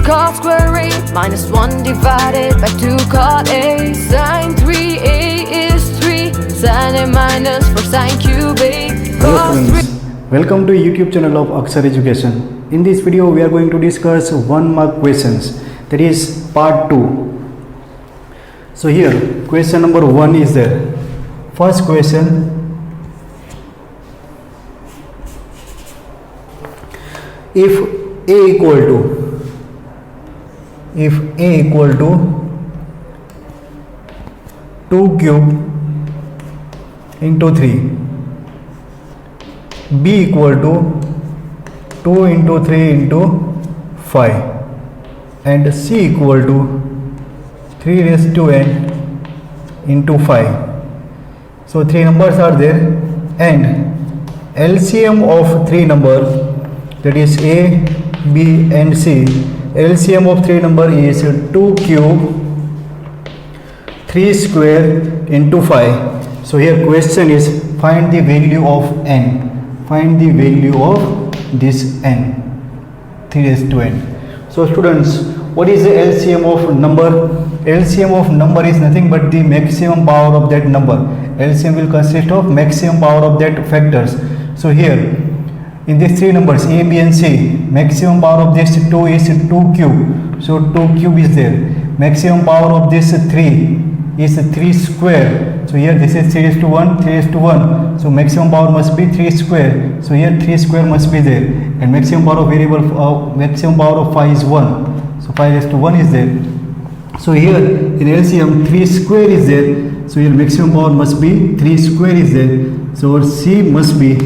cos square A minus 1 divided by 2 cot A. Sin 3A is 3, sin A minus 4 sin cube A. Hello friends, welcome to YouTube channel of Akshar Education. In this video we are going to discuss 1 mark questions, that is part 2. So here question number 1 is there. First question, if A equal to 2 cube into 3, B equal to 2 into 3 into 5, and C equal to 3 raised to n into 5. So 3 numbers are there, and LCM of 3 numbers, that is A, B and C, LCM of 3 number is 2 cube 3 square into 5. So here question is find the value of n. Find the value of this n, 3 raised to n. So students, what is the LCM of number? LCM of number is nothing but the maximum power of that number. LCM will consist of maximum power of that factors. So here in these 3 numbers A, B and C, maximum power of this 2 is 2 cube. So 2 cube is there. Maximum power of this 3 is 3 square. So here this is 3 raised to 1, 3 raised to 1. So maximum power must be 3 square. So here 3 square must be there. And maximum power of variable, maximum power of 5 is 1. So 5 raised to 1 is there. So here in LCM 3 square is there. So here maximum power must be 3 square is there. So C must be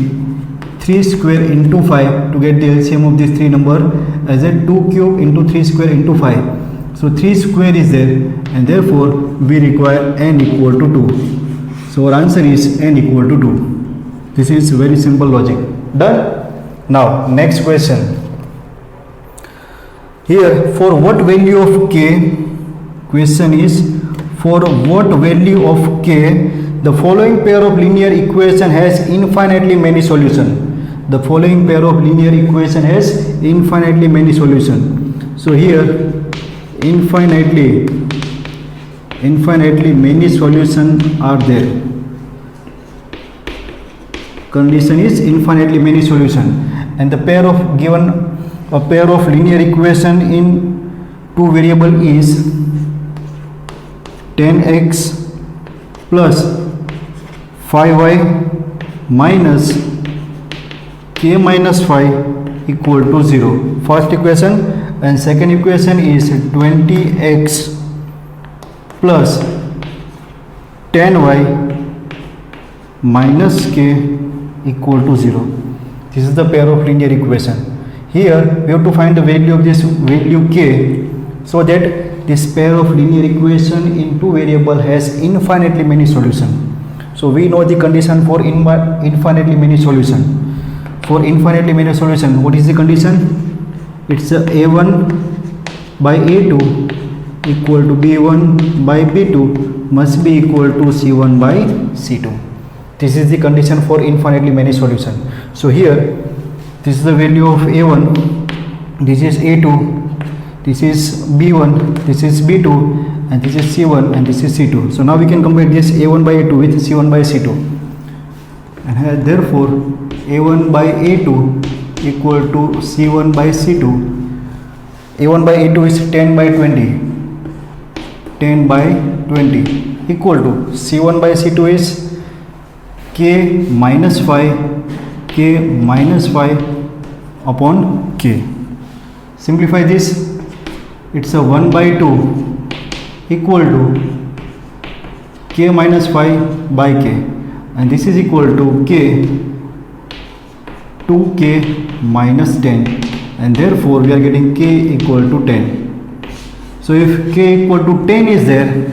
3 square into 5 to get the LCM of this 3 number as a 2 cube into 3 square into 5. So 3 square is there, and therefore we require n equal to 2. So our answer is n equal to 2. This is very simple logic. Done? Now next question. Here for what value of k, question is for what value of k the following pair of linear equation has infinitely many solutions. The following pair of linear equation has infinitely many solutions. So here infinitely many solutions are there. Condition is infinitely many solutions, and the pair of given a pair of linear equation in 2 variable is 10x plus 5y minus k minus 5 equal to 0. First equation, and second equation is 20x plus 10y minus k equal to 0. This is the pair of linear equation. Here we have to find the value of this value k, so that this pair of linear equation in 2 variable has infinitely many solutions. So we know the condition for infinitely many solution. For infinitely many solution, what is the condition? It's a1 by a2 equal to b1 by b2 must be equal to c1 by c2. This is the condition for infinitely many solution. So here this is the value of a1, this is a2, this is b1, this is b2, and this is c1, and this is c2. So now we can compare this a1 by a2 with c1 by c2, and therefore a1 by a2 equal to c1 by c2. a1 by a2 is 10 by 20, 10 by 20 equal to c1 by c2 is k minus 5 upon k. Simplify this, it's a 1 by 2 equal to k minus 5 by k, and this is equal to k 2k minus 10, and therefore we are getting k equal to 10. So if k equal to 10 is there,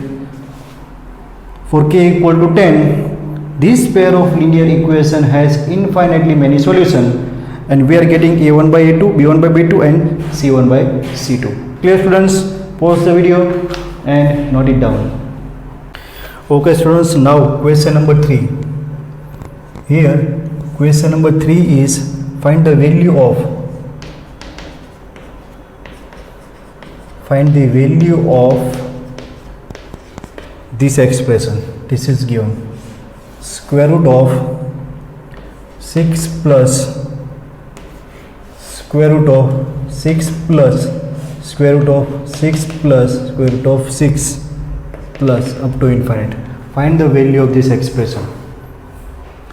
for k equal to 10, this pair of linear equation has infinitely many solutions, and we are getting a1 by a2, b1 by b2, and c1 by c2. Clear students? Pause the video and note it down. Okay students, now question number 3. Here question number 3 is find the value of find the value of this expression. This is given square root of 6 plus square root of 6 plus square root of 6 plus square root of 6 plus up to infinite. Find the value of this expression.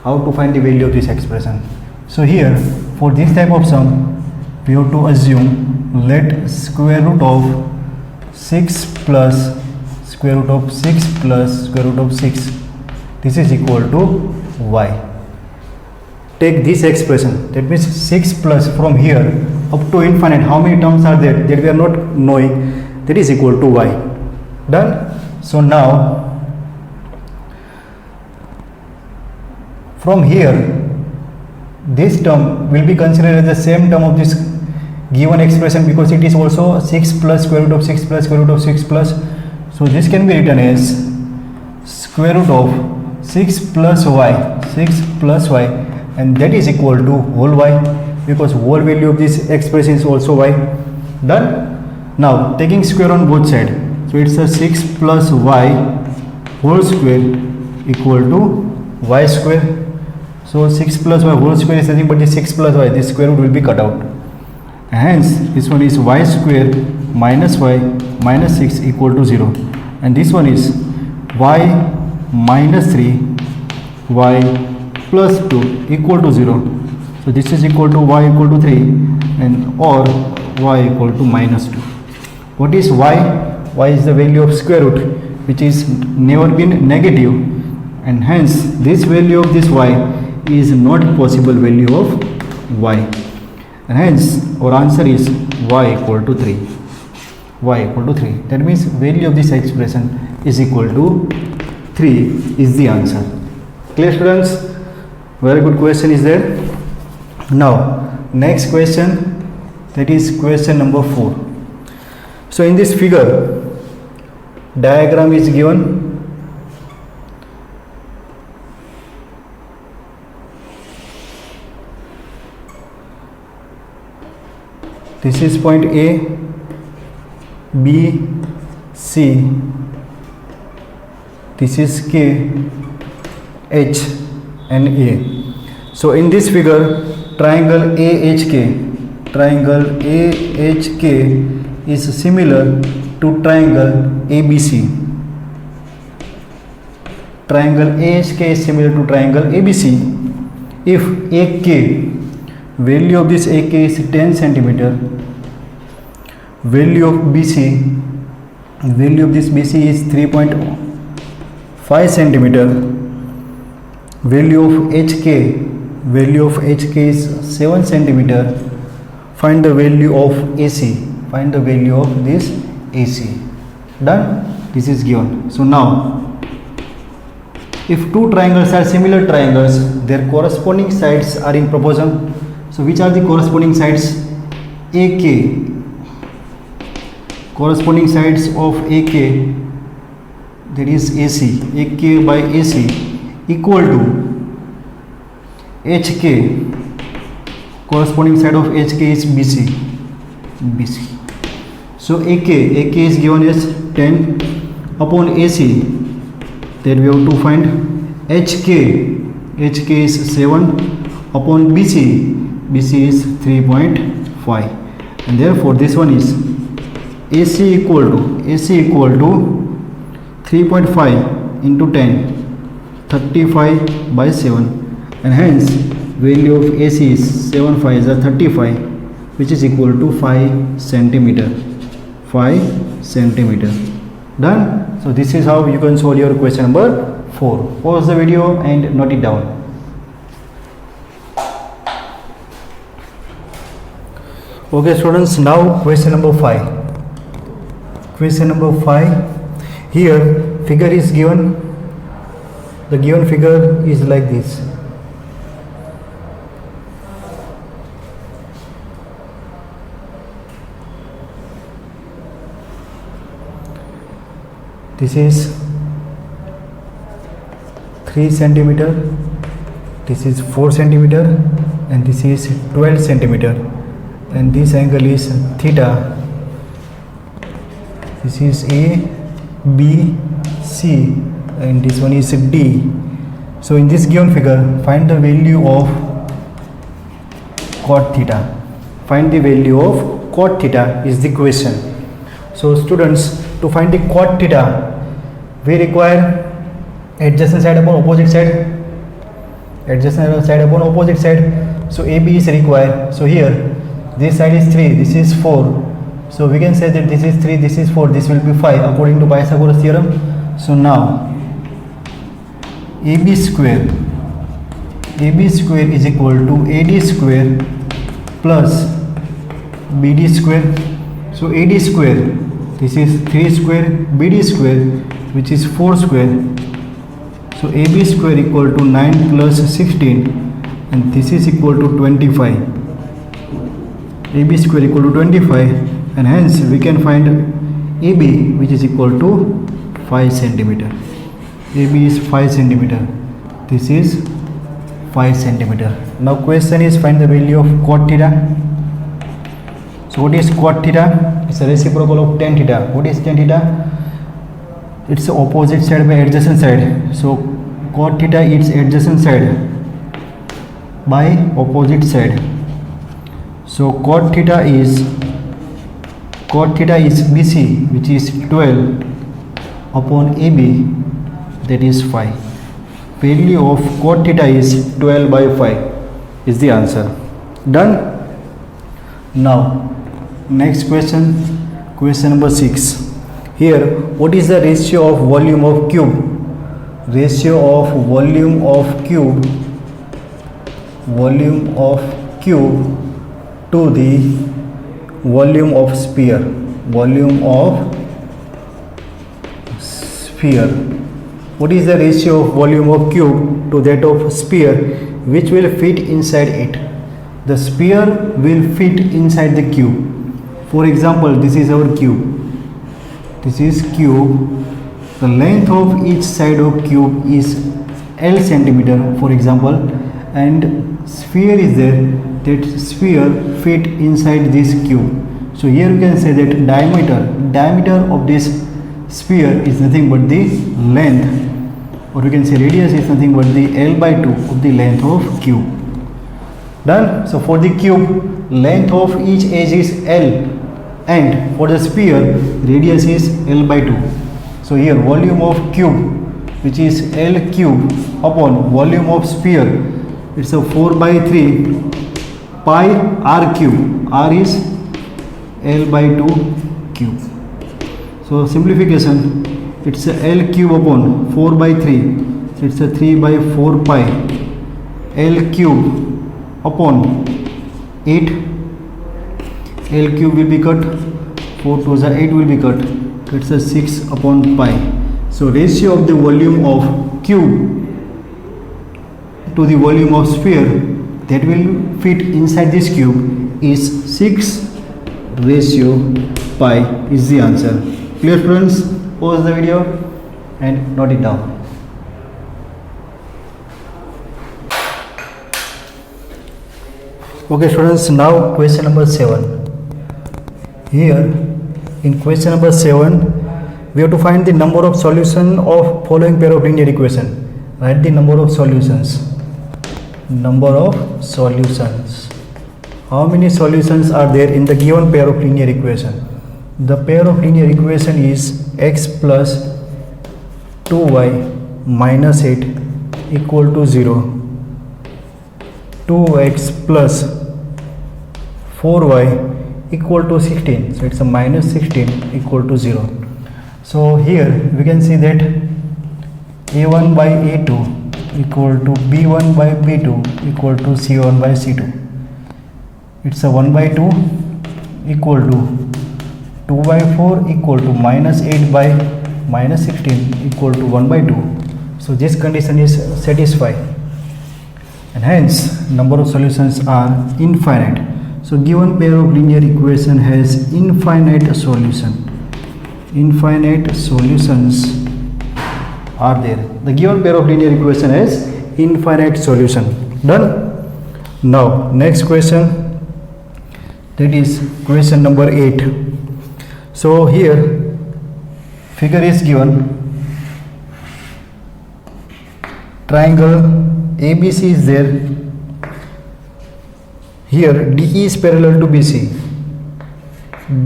How to find the value of this expression? So here for this type of sum we have to assume let square root of 6 plus square root of 6 plus square root of 6, this is equal to y. Take this expression, that means 6 plus from here up to infinite, how many terms are there that we are not knowing, that is equal to y. Done. So now from here this term will be considered as the same term of this given expression because it is also 6 plus square root of 6 plus square root of 6 plus. So this can be written as square root of 6 plus y, 6 plus y, and that is equal to whole y because whole value of this expression is also y. Done. Now taking square on both sides, so it's a 6 plus y whole square equal to y square. So 6 plus y whole square is nothing but the 6 plus y, this square root will be cut out. Hence this one is y square minus y minus 6 equal to 0, and this one is y minus 3 y plus 2 equal to 0. So this is equal to y equal to 3 and or y equal to minus 2. What is y? Y is the value of square root which is never been negative, and hence this value of this y is not possible value of y, and hence our answer is y equal to 3. Y equal to 3. That means value of this expression is equal to 3 is the answer. Clear, students? Very good question is there. Now next question, that is question number 4. So in this figure diagram is given. This is point A, B, C, this is K, H and A. So in this figure triangle AHK, triangle AHK is similar to triangle ABC. Triangle AHK is similar to triangle ABC. If AK, value of this AK is 10 centimeter, value of BC, value of this BC is 3.5 centimeter, value of HK, value of HK is 7 centimeter. Find the value of AC, find the value of this AC. Done. This is given. So now if two triangles are similar triangles, their corresponding sides are in proportion. So which are the corresponding sides? AK, corresponding sides of AK, that is AC, AK by AC equal to HK, corresponding side of HK is BC, BC. So AK is given as 10 upon AC, that we have to find HK is 7 upon BC is 3.5, and therefore this one is AC equal to 3.5 into 10, 35 by 7, and hence value of AC is 7 5 is 35, which is equal to 5 centimeter. 5 centimeter. Done. So this is how you can solve your question number 4. Pause the video and note it down. Okay students, now question number 5. Question number 5. Here figure is given. The given figure is like this. This is 3 centimeter, this is 4 centimeter, and this is 12 centimeter, and this angle is theta This is A, B, C, and this one is D. So in this given figure, find the value of cot theta. Find the value of cot theta is the question. So students, to find the cot theta, we require adjacent side upon opposite side. Adjacent side upon opposite side. So AB is required. So here, this side is 3, this is 4. So we can say that this is 3, this is 4, this will be 5 according to Pythagoras theorem. So now AB square is equal to AD square plus BD square. So AD square, this is 3 square, BD square, which is 4 square. So AB square equal to 9 plus 16, and this is equal to 25. AB square equal to 25, and hence we can find AB, which is equal to 5 centimeter. AB is 5 centimeter. This is 5 centimeter. Now question is find the value of cot theta. So what is cot theta? It's a reciprocal of tan theta. What is tan theta? It's the opposite side by adjacent side. So cot theta is adjacent side by opposite side. So cot theta is BC, which is 12 upon AB, that is 5. Value of cot theta is 12 by 5 is the answer. Done. Now next question, question number 6. Here, what is the ratio of volume of cube? Ratio of volume of cube to the volume of sphere. Volume of sphere. What is the ratio of volume of cube to that of sphere which will fit inside it? The sphere will fit inside the cube. For example, this is our cube. This is cube. The length of each side of cube is L centimeter, for example, and sphere is there. That sphere fit inside this cube. So here you can say that diameter of this sphere is nothing but the length, or you can say radius is nothing but the L by 2 of the length of cube. Done. So for the cube, length of each edge is L, and for the sphere, radius is L by 2. So here volume of cube, which is L cube upon volume of sphere, it's a 4 by 3 pi r cube. R is L by 2 cube. So simplification, it's a L cube upon 4 by 3. So it's a 3 by 4 pi L cube upon 8. L cube will be cut. 4 to the 8 will be cut. It's a 6 upon pi. So ratio of the volume of cube to the volume of sphere that will fit inside this cube is 6 ratio pi is the answer. Clear students? Pause the video and note it down. Okay students, now question number 7. Here in question number 7, we have to find the number of solution of following pair of linear equation. Write the number of solutions. Number of solutions. How many solutions are there in the given pair of linear equation? The pair of linear equation is x plus 2y minus 8 equal to 0. 2x plus 4y equal to 16. So it's a minus 16 equal to 0. So here we can see that a1 by a2 equal to b1 by b2 equal to c1 by c2. It's a 1 by 2 equal to 2 by 4 equal to minus 8 by minus 16 equal to 1 by 2. So this condition is satisfied, and hence number of solutions are infinite. So given pair of linear equation has infinite solution. Infinite solutions are there. The given pair of linear equation has infinite solution. Done. Now next question, that is question number 8. So here figure is given. Triangle ABC is there. Here DE is parallel to BC.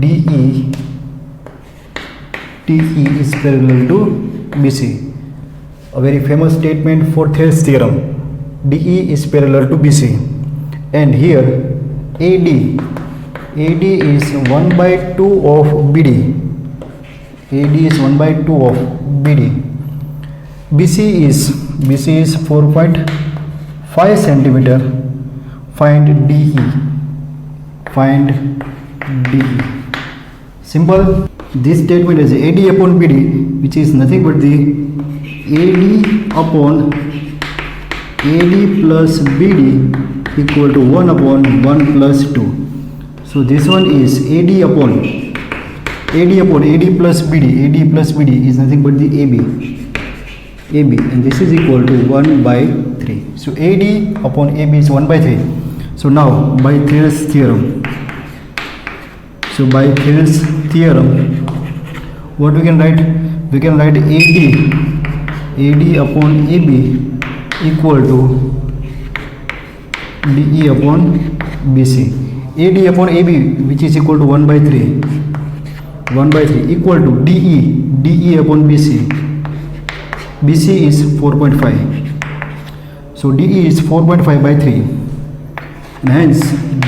DE is parallel to BC. A very famous statement for Thales theorem. DE is parallel to BC. And here AD is 1 by 2 of BD. AD is 1 by 2 of BD. BC is 4.5 centimeter. Find DE. Simple. This statement is AD upon BD, which is nothing but the AD upon AD plus BD equal to 1 upon 1 plus 2. So this one is AD upon AD plus BD. AD plus BD is nothing but the AB, and this is equal to 1 by 3. So AD upon AB is 1 by 3. So now by Thales theorem, what we can write? We can write AD upon AB equal to DE upon BC. AD upon AB, which is equal to 1 by 3 equal to DE upon BC. BC is 4.5. So DE is 4.5 by 3, and hence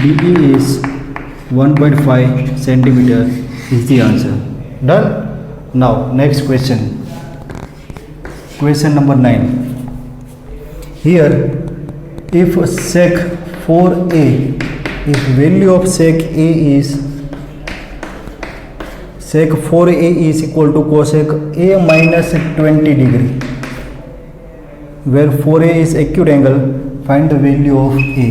DE is 1.5 centimeter is the answer. Done. Now next question. Question number 9. Here, if sec 4a, if value of sec 4a is equal to cosec a minus 20 degree, where 4a is acute angle, find the value of a.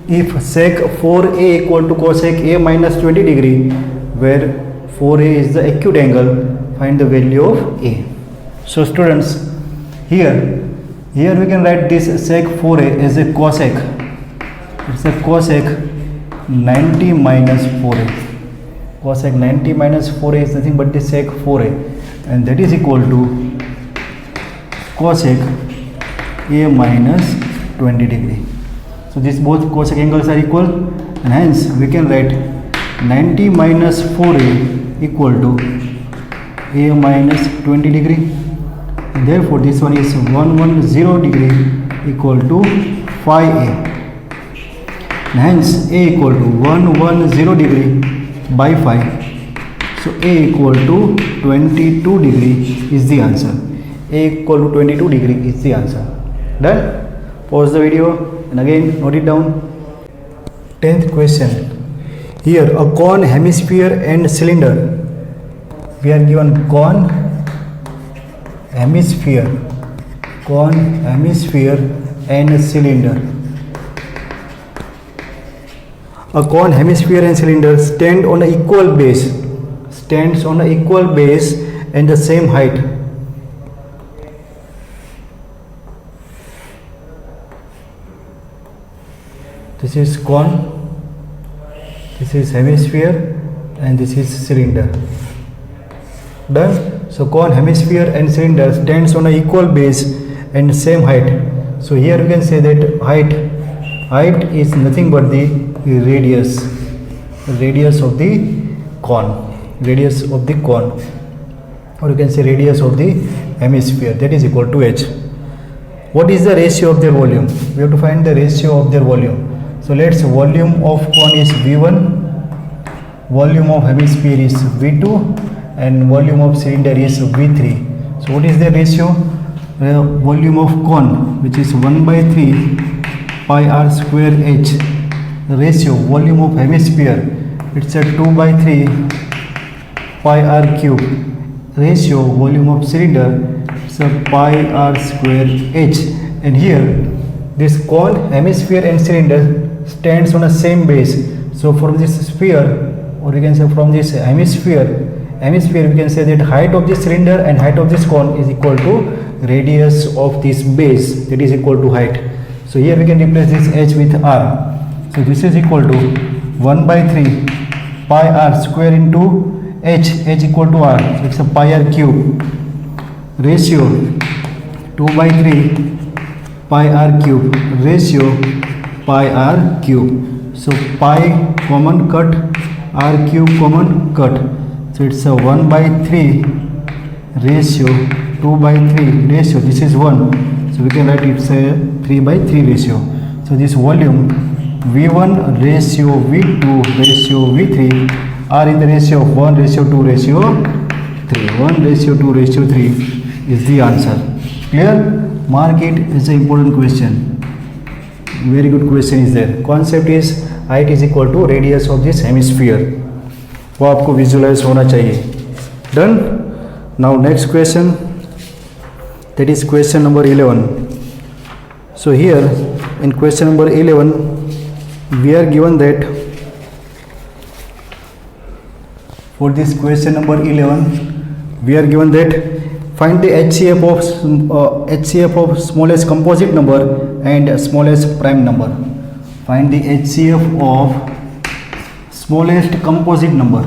If sec 4a equal to cosec a minus 20 degree, where 4a is the acute angle, find the value of a. So students, here we can write this sec 4a as a cosec. It's a cosec 90 minus 4a. Cosec 90 minus 4a is nothing but the sec 4a, and that is equal to cosec a minus 20 degree. So these both cosec angles are equal, and hence we can write 90 minus 4a equal to a minus 20 degree. And therefore this one is 110 degree equal to 5a. And hence a equal to 110 degree by 5. So a equal to 22 degree is the answer. A equal to 22 degree is the answer. Done. Pause the video and again note it down. 10th question. Here a cone, hemisphere and cylinder. We are given cone, hemisphere and cylinder. A cone, hemisphere and cylinder stands on an equal base and the same height. This is cone, this is hemisphere, and this is cylinder. Done. So cone, hemisphere and cylinder stands on an equal base and same height. So here we can say that height is nothing but the radius of the cone, or you can say radius of the hemisphere, that is equal to h. What is the ratio of their volume? We have to find the ratio of their volume. So let's volume of cone is V1, volume of hemisphere is V2, and volume of cylinder is V3. So what is the ratio? Volume of cone, which is 1 by 3 pi r square h. The ratio volume of hemisphere, it's a 2 by 3 pi r cube. Ratio volume of cylinder, it's a pi r square h. And here this cone, hemisphere and cylinder stands on the same base. So from this sphere, or you can say from this hemisphere we can say that height of this cylinder and height of this cone is equal to radius of this base, that is equal to height. So here we can replace this h with r. So this is equal to 1 by 3 pi r square into h equal to r, so it's a pi r cube, ratio 2 by 3 pi r cube, ratio pi r cube. So pi common cut, r cube common cut, so it's a 1 by 3 ratio 2 by 3 ratio, this is 1, so we can write it's a 3 by 3 ratio. So this volume V1 ratio V2 ratio V3 are in the ratio of 1 ratio 2 ratio 3. 1 ratio 2 ratio 3 is the answer. Clear? Mark it as an important question. Very good question is there. Concept is height is equal to radius of this hemisphere. वो आपको visualize होना चाहिए. Done? Now next question, that is question number 11. So here in question number 11 we are given that for this question number 11 we are given that find the HCF of smallest composite number and smallest prime number. Find the HCF of smallest composite number,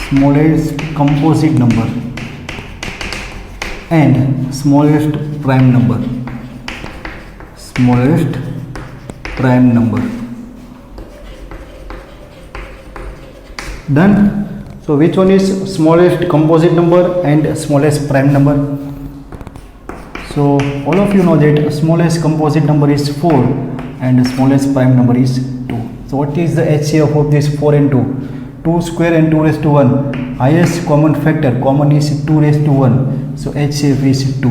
smallest composite number and smallest prime number, smallest prime number. Done? So which one is smallest composite number and smallest prime number? So all of you know that smallest composite number is 4 and smallest prime number is 2. So what is the HCF of this 4 and 2? 2 square and 2 raised to 1. Highest common factor, common is 2 raised to 1. So HCF is 2.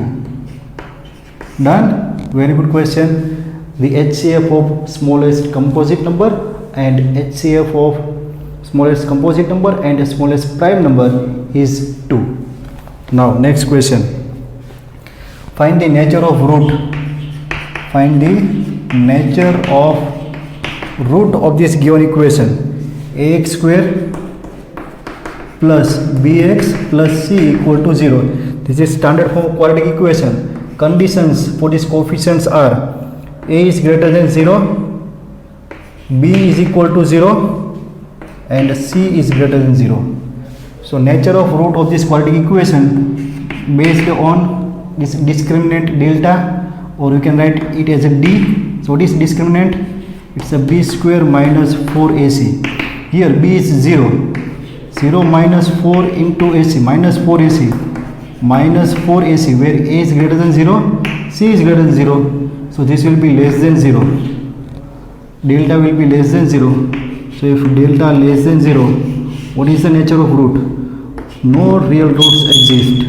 Done? Very good question. The HCF of smallest composite number and HCF of smallest composite number and smallest prime number is 2. Now next question. Find the nature of root. Find the nature of root of this given equation. Ax square plus bx plus c equal to 0. This is standard form of quadratic equation. Conditions for these coefficients are a is greater than 0, b is equal to 0 and c is greater than 0. So nature of root of this quadratic equation based on this discriminant delta, or you can write it as a d. So what is discriminant? It's a b square minus 4ac. Here b is 0. 0 minus 4 into ac, minus 4ac, minus 4ac, where a is greater than 0, c is greater than 0. So this will be less than 0. Delta will be less than 0. So if delta less than 0, what is the nature of root? No real roots exist.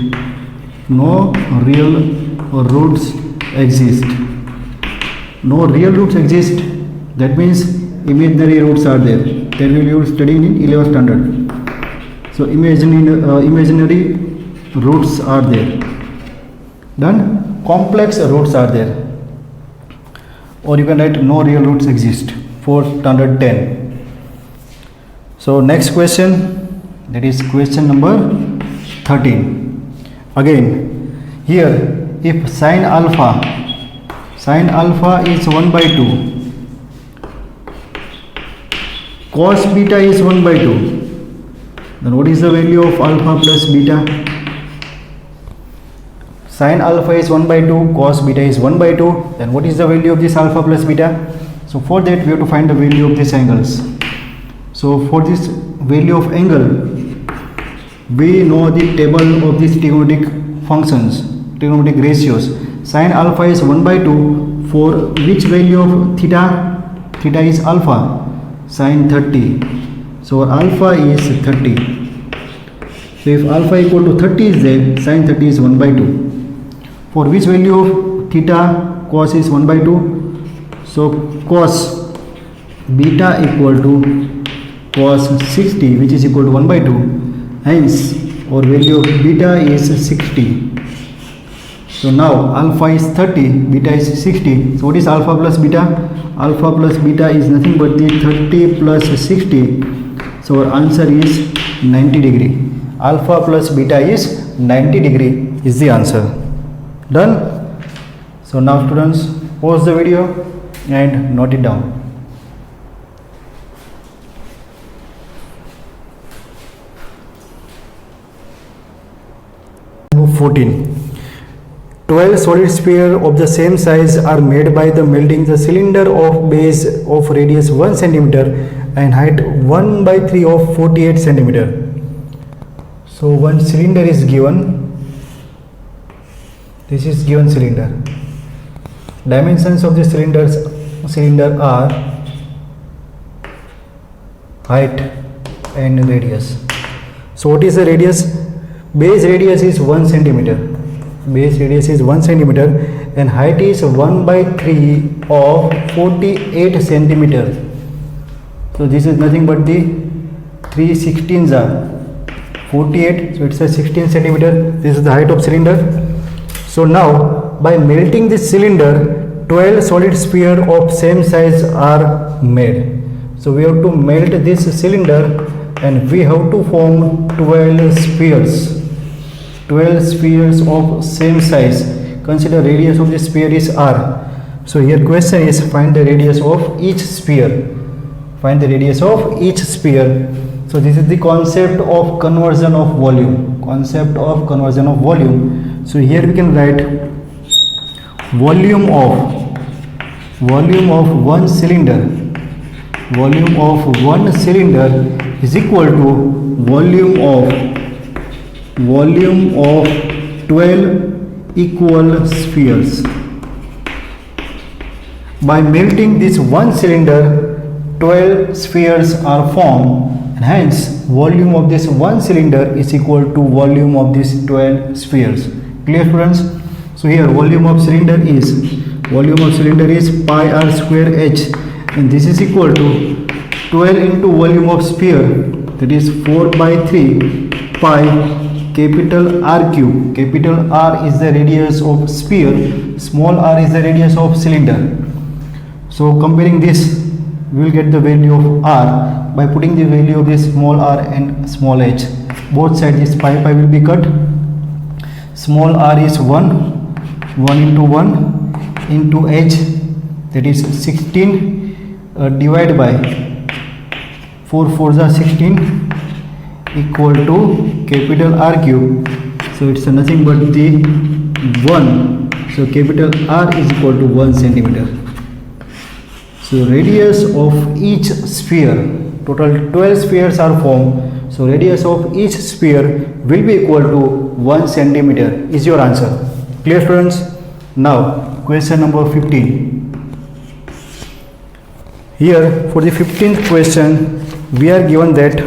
No real roots exist. No real roots exist. That means imaginary roots are there. That will you study in 11th standard. So imaginary roots are there. Done? Complex roots are there. Or you can write no real roots exist for standard 10. So next question, that is question number 13. Again, here if sine alpha is 1 by 2, cos beta is 1 by 2, then what is the value of alpha plus beta? Sine alpha is 1 by 2, cos beta is 1 by 2, then what is the value of this alpha plus beta? So for that we have to find the value of these angles. So for this value of angle, we know the table of these trigonometric functions, trigonometric ratios. Sin alpha is 1 by 2, for which value of theta? Theta is alpha, sin 30. So alpha is 30. So if alpha equal to 30 is there, sin 30 is 1 by 2. For which value of theta? Cos is 1 by 2. So cos beta equal to cos 60, which is equal to 1 by 2. Hence our value of beta is 60. So now alpha is 30, beta is 60. So what is alpha plus beta? Alpha plus beta is nothing but the 30 plus 60. So our answer is 90 degree. Alpha plus beta is 90 degree is the answer. Done? So now students, pause the video and note it down. 14. 12 solid spheres of the same size are made by the melting the cylinder of base of radius 1 centimeter and height 1 by 3 of 48 centimeter. So one cylinder is given. This is given cylinder. Dimensions of the cylinder are height and radius. So what is the radius? Base radius is 1 centimeter. Base radius is 1 centimeter and height is 1 by 3 of 48 centimeter. So this is nothing but the 3 16s are 48, so it's a 16 centimeter. This is the height of cylinder. So now by melting this cylinder, 12 solid spheres of same size are made. So we have to melt this cylinder and we have to form 12 spheres. 12 spheres of same size. Consider radius of the sphere is r. So here question is find the radius of each sphere. Find the radius of each sphere. So this is the concept of conversion of volume. Concept of conversion of volume. So here we can write volume of one cylinder. Volume of one cylinder is equal to volume of 12 equal spheres. By melting this one cylinder, 12 spheres are formed and hence volume of this one cylinder is equal to volume of these 12 spheres. Clear students? So here volume of cylinder is pi r square h and this is equal to 12 into volume of sphere, that is 4 by 3 pi capital R cube. Capital R is the radius of sphere, small r is the radius of cylinder. So comparing this, we will get the value of r by putting the value of this small r and small h. Both sides this pi will be cut. Small r is 1 into 1 into h, that is 16 divided by 4 4s are 16 equal to capital R cube. So it's nothing but the 1. So capital R is equal to 1 centimeter. So radius of each sphere, total 12 spheres are formed. So radius of each sphere will be equal to 1 centimeter is your answer. Clear students? Now question number 15. Here for the 15th question we are given that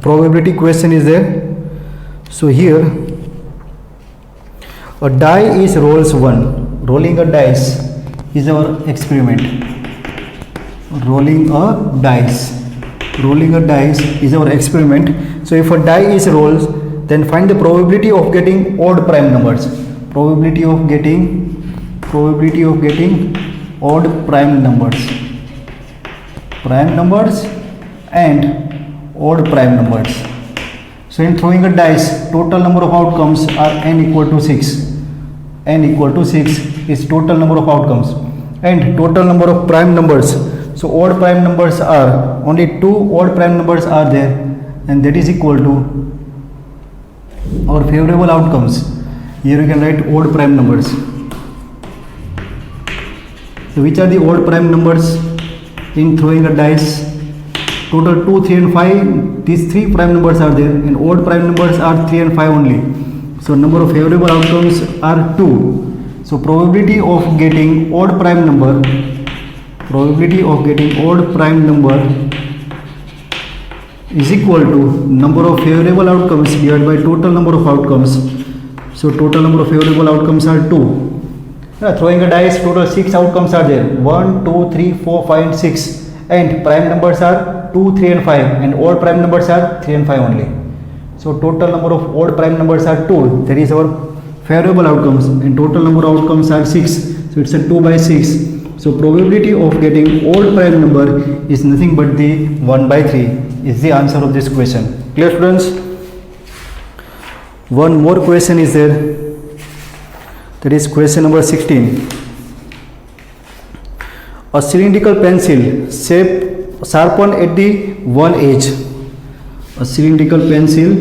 probability question is there. So here a die is rolls 1. Rolling a dice is our experiment. Rolling a dice is our experiment. So if a die is rolls, then find the probability of getting odd prime numbers. Probability of getting odd prime numbers and odd prime numbers. So in throwing a dice, total number of outcomes are n equal to 6. N equal to 6 is total number of outcomes and total number of prime numbers. So odd prime numbers are only 2 odd prime numbers are there, and that is equal to our favorable outcomes. Here we can write odd prime numbers. So which are the odd prime numbers in throwing a dice? Total 2, 3 and 5. These 3 prime numbers are there and odd prime numbers are 3 and 5 only. So number of favorable outcomes are 2. So probability of getting odd prime number is equal to number of favorable outcomes divided by total number of outcomes. So total number of favorable outcomes are 2. Throwing a dice, total 6 outcomes are there. 1, 2, 3, 4, 5 and 6. And prime numbers are 2, 3 and 5 and odd prime numbers are 3 and 5 only. So total number of odd prime numbers are 2. That is our favorable outcomes, and total number of outcomes are 6. So it's a 2 by 6. So probability of getting odd prime number is nothing but the 1 by 3 is the answer of this question. Clear students? One more question is there, that is question number 16. A cylindrical pencil shape sharpened at the one edge. A cylindrical pencil,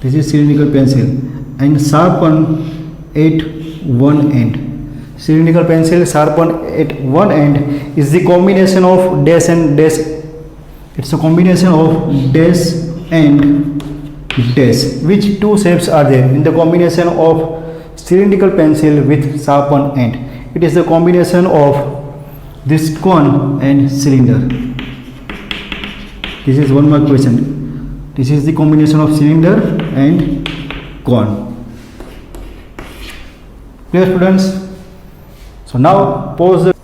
this is cylindrical pencil, and sharpened at one end. Cylindrical pencil sharpened at one end is the combination of dash and dash. It's a combination of dash and dash. Which two shapes are there in the combination of cylindrical pencil with sharpened end? It is the combination of this cone and cylinder. This is one more question. This is the combination of cylinder and cone. Clear, students? So now pause the